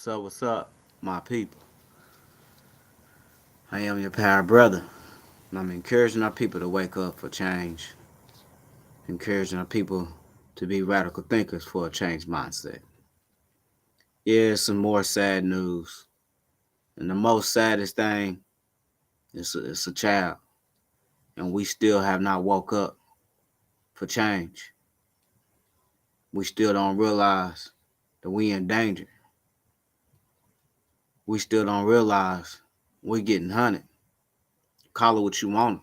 What's up, my people? I am your power brother, and I'm encouraging our people to wake up for change, encouraging our people to be radical thinkers for a changed mindset. Yeah, some more sad news, and the most saddest thing is it's a child, and we still have not woke up for change. We still don't realize that we in danger. We still don't realize we're getting hunted. Call it what you want,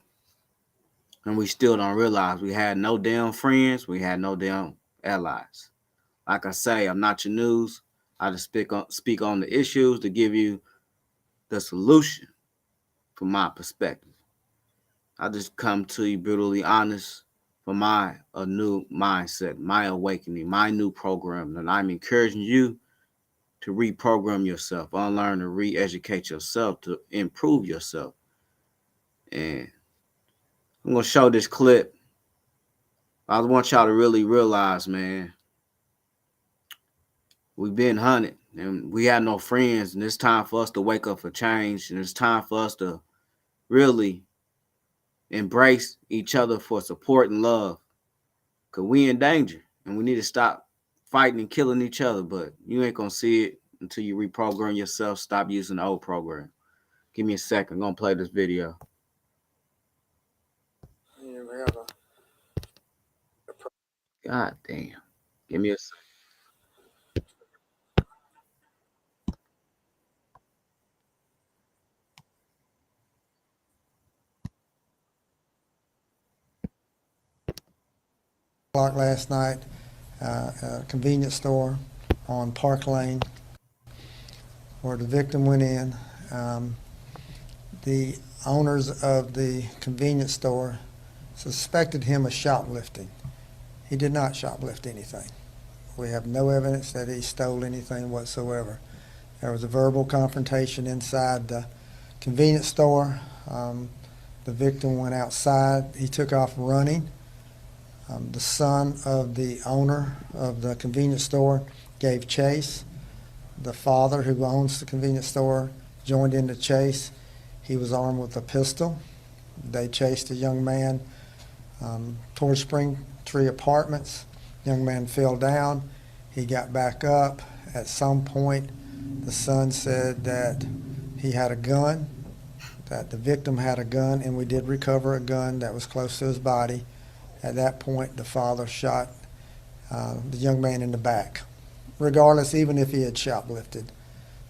and we still don't realize we had no damn friends. We had no damn allies. Like I say, I'm not your news. I just speak on the issues to give you the solution from my perspective. I just come to you brutally honest for my a new mindset, my awakening, my new program. And I'm encouraging you to reprogram yourself, unlearn and re-educate yourself to improve yourself. And I'm gonna show this clip. I want y'all to really realize, man, we've been hunted and we had no friends, and it's time for us to wake up for change, and it's time for us to really embrace each other for support and love. Cause we in danger and we need to stop fighting and killing each other. But you ain't gonna see it until you reprogram yourself. Stop using the old program. Give me a second. I'm gonna play this video. God damn. Give me a second. O'clock last night, a convenience store on Park Lane where the victim went in. The owners of the convenience store suspected him of shoplifting. He did not shoplift anything. We have no evidence that he stole anything whatsoever. There was a verbal confrontation inside the convenience store. The victim went outside. He took off running. The son of the owner of the convenience store gave chase. The father, who owns the convenience store, joined in the chase. He was armed with a pistol. They chased a young man towards Springtree Apartments. Young man fell down. He got back up. At some point, the son said that he had a gun, that the victim had a gun, and we did recover a gun that was close to his body. At that point, the father shot the young man in the back. Regardless, even if he had shoplifted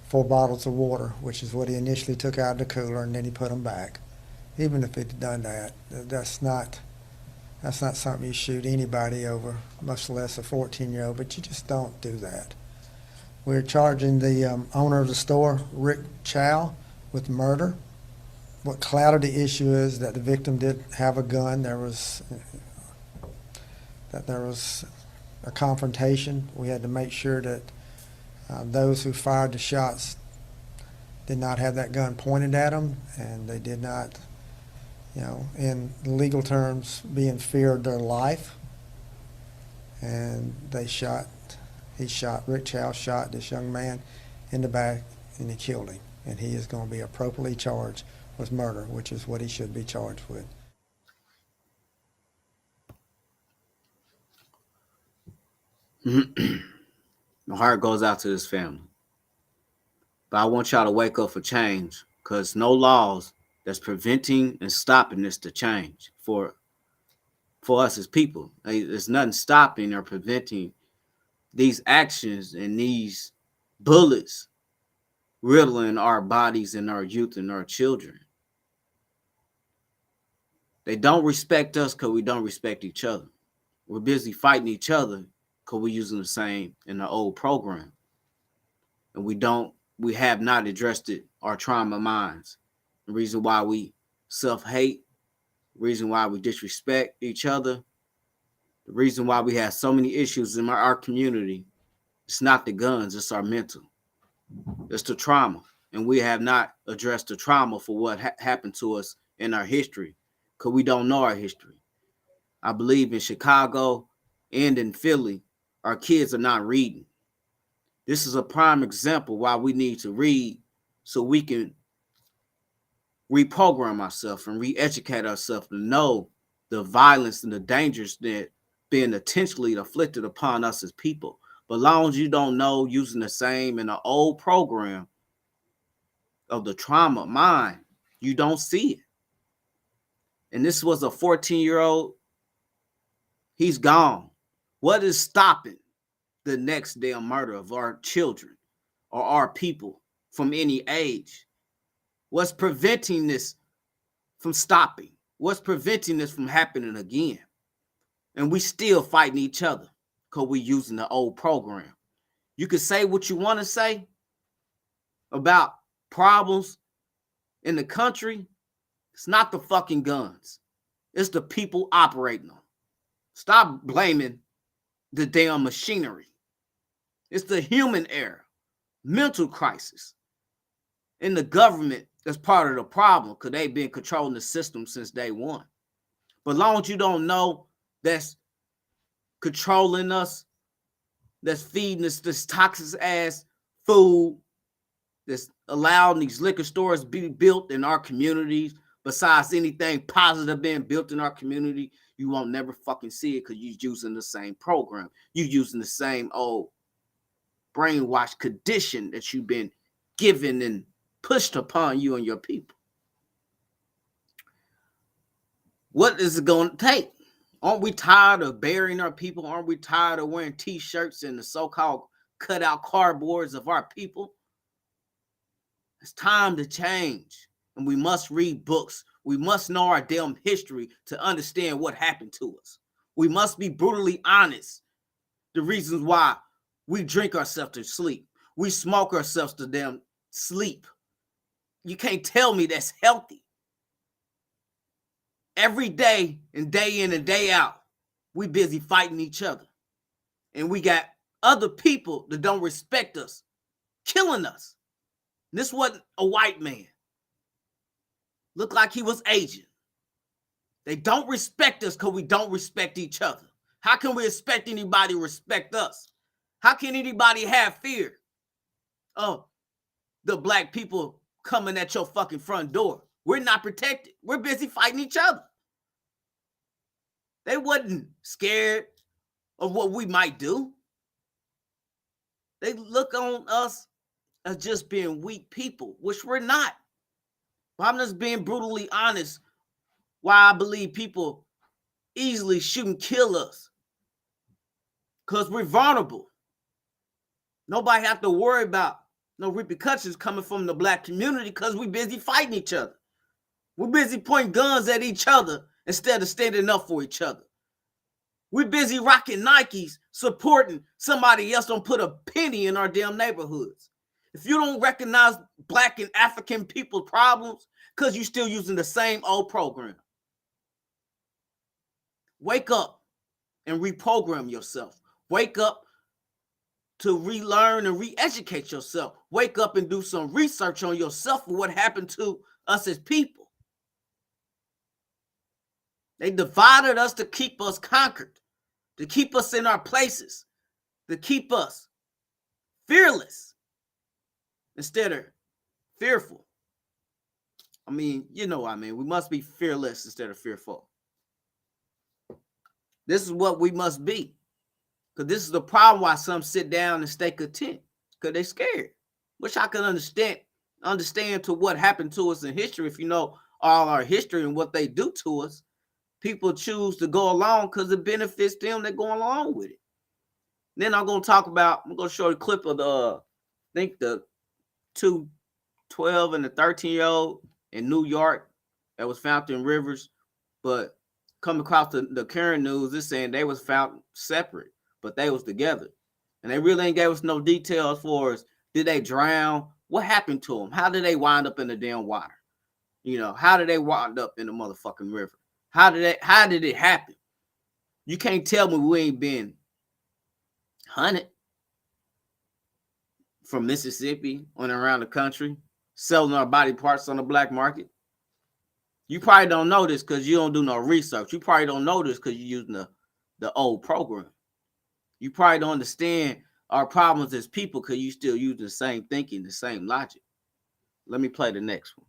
4 bottles of water, which is what he initially took out of the cooler, and then he put them back. Even if he'd done that, that's not something you shoot anybody over, much less a 14-year-old, but you just don't do that. We're charging the owner of the store, Rick Chow, with murder. What clouded the issue is that the victim did have a gun. There was a confrontation. We had to make sure that those who fired the shots did not have that gun pointed at them, and they did not, in legal terms, be in fear of their life. And Rick Chow shot this young man in the back, and he killed him. And he is going to be appropriately charged with murder, which is what he should be charged with. My heart goes out to this family. But I want y'all to wake up for change, because no laws that's preventing and stopping this to change for us as people. There's nothing stopping or preventing these actions and these bullets riddling our bodies and our youth and our children. They don't respect us because we don't respect each other. We're busy fighting each other because we're using the same in the old program. And we have not addressed it, our trauma minds. The reason why we self-hate, reason why we disrespect each other, the reason why we have so many issues in our community, it's not the guns, it's our mental. It's the trauma. And we have not addressed the trauma for what happened to us in our history because we don't know our history. I believe in Chicago and in Philly, our kids are not reading. This is a prime example why we need to read so we can reprogram ourselves and re-educate ourselves to know the violence and the dangers that being intentionally afflicted upon us as people. But as long as you don't know using the same in the old program of the trauma mind, you don't see it. And this was a 14-year-old, he's gone. What is stopping the next damn murder of our children or our people from any age? What's preventing this from stopping? What's preventing this from happening again? And we still fighting each other because we using the old program. You can say what you want to say about problems in the country. It's not the fucking guns. It's the people operating them. Stop blaming the damn machinery. It's the human error, mental crisis. And the government is part of the problem because they've been controlling the system since day one. But as long as you don't know that's controlling us, that's feeding us this toxic ass food, that's allowing these liquor stores to be built in our communities, besides anything positive being built in our community, you won't never fucking see it because you're using the same program. You're using the same old brainwashed condition that you've been given and pushed upon you and your people. What is it going to take? Aren't we tired of burying our people? Aren't we tired of wearing t-shirts and the so-called cutout cardboards of our people? It's time to change. And we must read books. We must know our damn history to understand what happened to us. We must be brutally honest. The reasons why we drink ourselves to sleep. We smoke ourselves to damn sleep. You can't tell me that's healthy. Every day and day in and day out, we busy fighting each other. And we got other people that don't respect us, killing us. This wasn't a white man. Looked like he was Asian. They don't respect us because we don't respect each other. How can we expect anybody to respect us? How can anybody have fear of the black people coming at your fucking front door? We're not protected. We're busy fighting each other. They wasn't scared of what we might do. They look on us as just being weak people, which we're not. But I'm just being brutally honest why I believe people easily shoot and kill us. Because we're vulnerable. Nobody have to worry about no repercussions coming from the black community because we're busy fighting each other. We're busy pointing guns at each other instead of standing up for each other. We're busy rocking Nikes, supporting somebody else don't put a penny in our damn neighborhoods. If you don't recognize black and African people's problems, because you're still using the same old program. Wake up and reprogram yourself. Wake up to relearn and re-educate yourself. Wake up and do some research on yourself for what happened to us as people. They divided us to keep us conquered, to keep us in our places, to keep us fearless instead of fearful. I mean, you know what I mean. We must be fearless instead of fearful. This is what we must be. Because this is the problem why some sit down and stay content. Because they're scared. Which I can understand to what happened to us in history. If you know all our history and what they do to us, people choose to go along because it benefits them. They're going along with it. Then I'm going to show you a clip of I think the 12 and the 13-year-old in New York that was found in rivers. But come across the current news, it's saying they was found separate, but they was together. And they really ain't gave us no details for us. Did they drown? What happened to them? How did they wind up in the damn water? You know, how did they wind up in the motherfucking river? How did it happen? You can't tell me we ain't been hunted from Mississippi on around the country, selling our body parts on the black market. You probably don't know this because you don't do no research. You probably don't know this because you're using the old program. You probably don't understand our problems as people because you still use the same thinking, the same logic. Let me play the next one.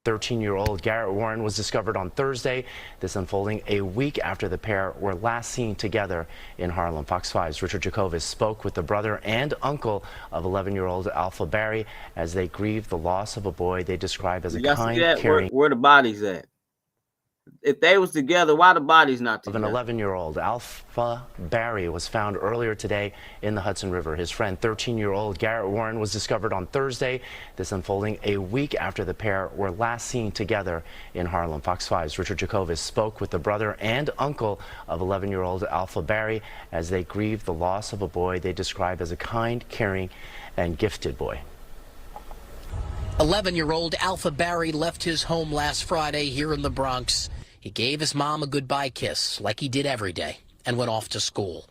13-year-old Garrett Warren was discovered on Thursday, this unfolding a week after the pair were last seen together in Harlem. Fox 5's Richard Jacobus spoke with the brother and uncle of 11-year-old Alpha Barry as they grieved the loss of a boy they describe as a kind, caring... Where the bodies at? If they was together, why the bodies not together? Of an 11-year-old, Alpha Barry, was found earlier today in the Hudson River. His friend, 13-year-old Garrett Warren, was discovered on Thursday, this unfolding a week after the pair were last seen together in Harlem. Fox 5's Richard Jacobus spoke with the brother and uncle of 11-year-old Alpha Barry as they grieved the loss of a boy they describe as a kind, caring, and gifted boy. 11-year-old Alpha Barry left his home last Friday here in the Bronx. He gave his mom a goodbye kiss, like he did every day, and went off to school.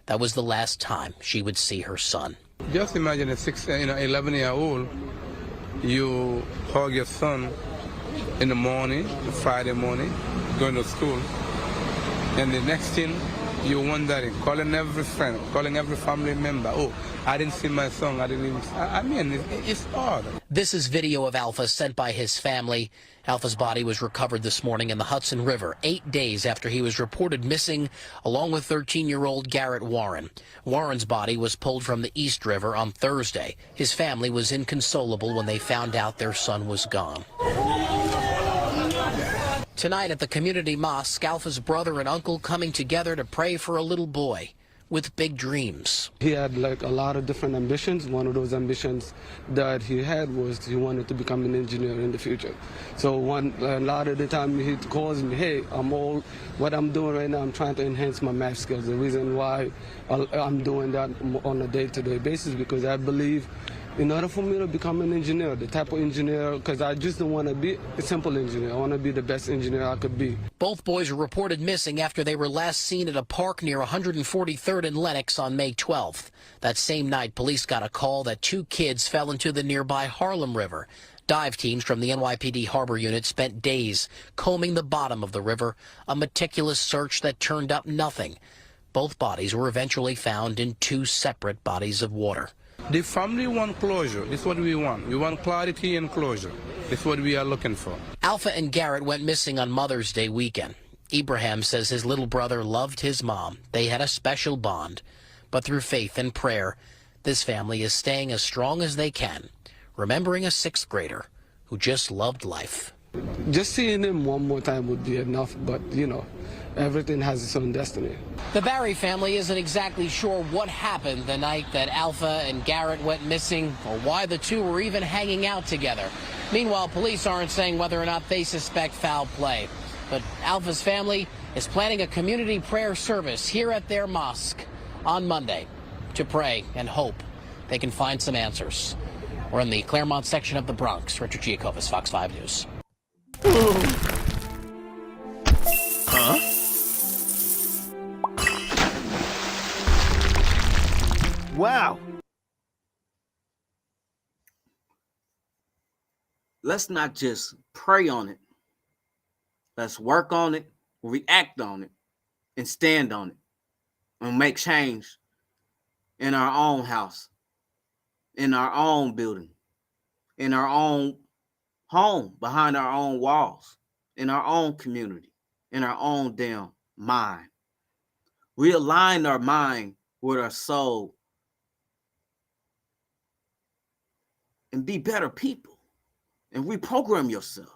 That was the last time she would see her son. Just imagine a 11-year-old, you hug your son in the morning, Friday morning, going to school, and the next thing, you're wondering, calling every friend, calling every family member, oh, I didn't see my son, I mean, it's hard. This is video of Alpha sent by his family. Alpha's body was recovered this morning in the Hudson River, 8 days after he was reported missing, along with 13-year-old Garrett Warren. Warren's body was pulled from the East River on Thursday. His family was inconsolable when they found out their son was gone. Tonight at the community mosque, Alpha's brother and uncle coming together to pray for a little boy with big dreams. He had like a lot of different ambitions. One of those ambitions that he had was he wanted to become an engineer in the future. So a lot of the time he calls me, hey, what I'm doing right now, I'm trying to enhance my math skills. The reason why I'm doing that on a day-to-day basis because I believe in order for me to become an engineer, the type of engineer, because I just don't want to be a simple engineer. I want to be the best engineer I could be. Both boys were reported missing after they were last seen at a park near 143rd and Lenox on May 12th. That same night, police got a call that 2 kids fell into the nearby Harlem River. Dive teams from the NYPD Harbor Unit spent days combing the bottom of the river, a meticulous search that turned up nothing. Both bodies were eventually found in 2 separate bodies of water. The family want closure. This is what we want. We want clarity and closure. This is what we are looking for. Alpha and Garrett went missing on Mother's Day weekend. Ibrahim says his little brother loved his mom. They had a special bond. But through faith and prayer, this family is staying as strong as they can, remembering a 6th grader who just loved life. Just seeing him one more time would be enough, but, you know, everything has its own destiny. The Barry family isn't exactly sure what happened the night that Alpha and Garrett went missing or why the 2 were even hanging out together. Meanwhile, police aren't saying whether or not they suspect foul play. But Alpha's family is planning a community prayer service here at their mosque on Monday to pray and hope they can find some answers. We're in the Claremont section of the Bronx. Richard Giacobas, Fox 5 News. Huh? Wow. Let's not just pray on it. Let's work on it, react on it, and stand on it, and make change in our own house, in our own building, in our own home, behind our own walls, in our own community, in our own damn mind. Realign our mind with our soul and be better people and reprogram yourself.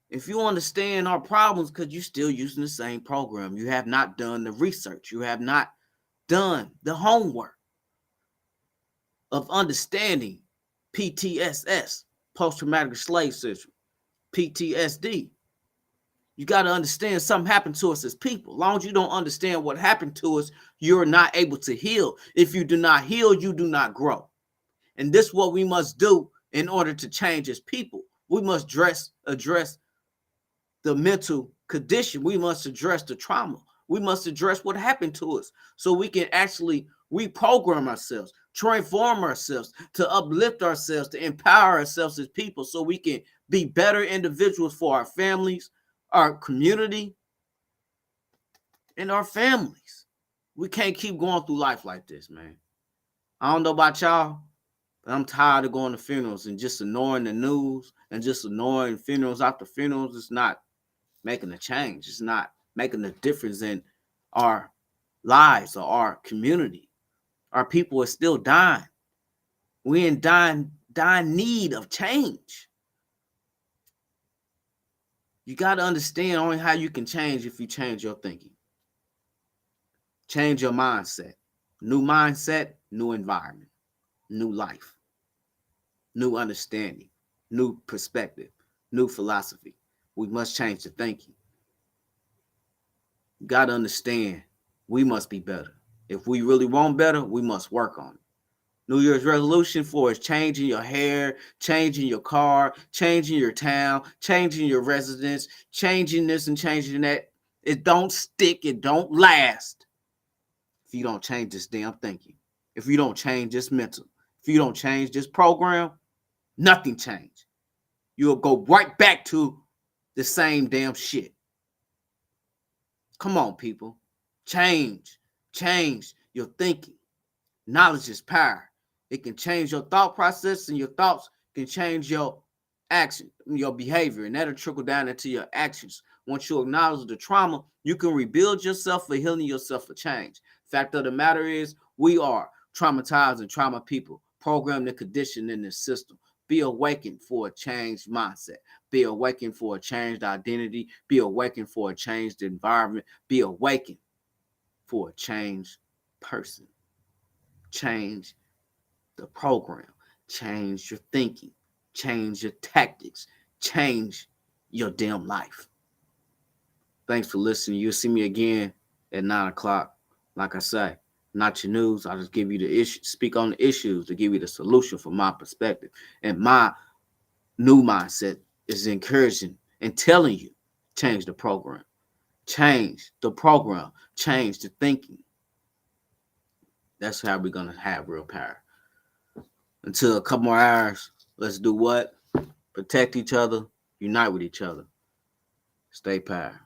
If you understand our problems, because you're still using the same program, you have not done the research, you have not done the homework of understanding PTSS, post-traumatic slave syndrome, PTSD. You got to understand something happened to us as people. As long as you don't understand what happened to us, you're not able to heal. If you do not heal, you do not grow. And this is what we must do in order to change as people. We must address the mental condition. We must address the trauma. We must address what happened to us so we can actually reprogram ourselves, transform ourselves, to uplift ourselves, to empower ourselves as people so we can be better individuals for our families, our community, and our families. We can't keep going through life like this, man. I don't know about y'all, but I'm tired of going to funerals and just ignoring the news and just ignoring funerals after funerals. It's not making a change. It's not making a difference in our lives or our community. Our people are still dying. We're in dying need of change. You got to understand only how you can change if you change your thinking. Change your mindset. New mindset, new environment, new life, new understanding, new perspective, new philosophy. We must change the thinking. You got to understand we must be better. If we really want better, we must work on it. New Year's resolution for is changing your hair, changing your car, changing your town, changing your residence, changing this and changing that. It don't stick. It don't last if you don't change this damn thinking. If you don't change this mental. If you don't change this program, nothing change. You'll go right back to the same damn shit. Come on, people. Change your thinking. Knowledge is power. It can change your thought process, and your thoughts can change your action, your behavior, and that'll trickle down into your actions. Once you acknowledge the trauma, you can rebuild yourself for healing yourself for change. Fact of the matter is, we are traumatized and trauma people, programmed and conditioned in this system. Be awakened for a changed mindset. Be awakened for a changed identity. Be awakened for a changed environment. Be awakened for a changed person. Change the program. Change your thinking. Change your tactics. Change your damn life. Thanks for listening. You'll see me again at 9 o'clock. Like I say, not your news. I'll just give you the issue, speak on the issues to give you the solution from my perspective. And my new mindset is encouraging and telling you, change the program. Change the program. Change the thinking. That's how we're going to have real power. Until a couple more hours, let's do what? Protect each other, unite with each other. Stay power.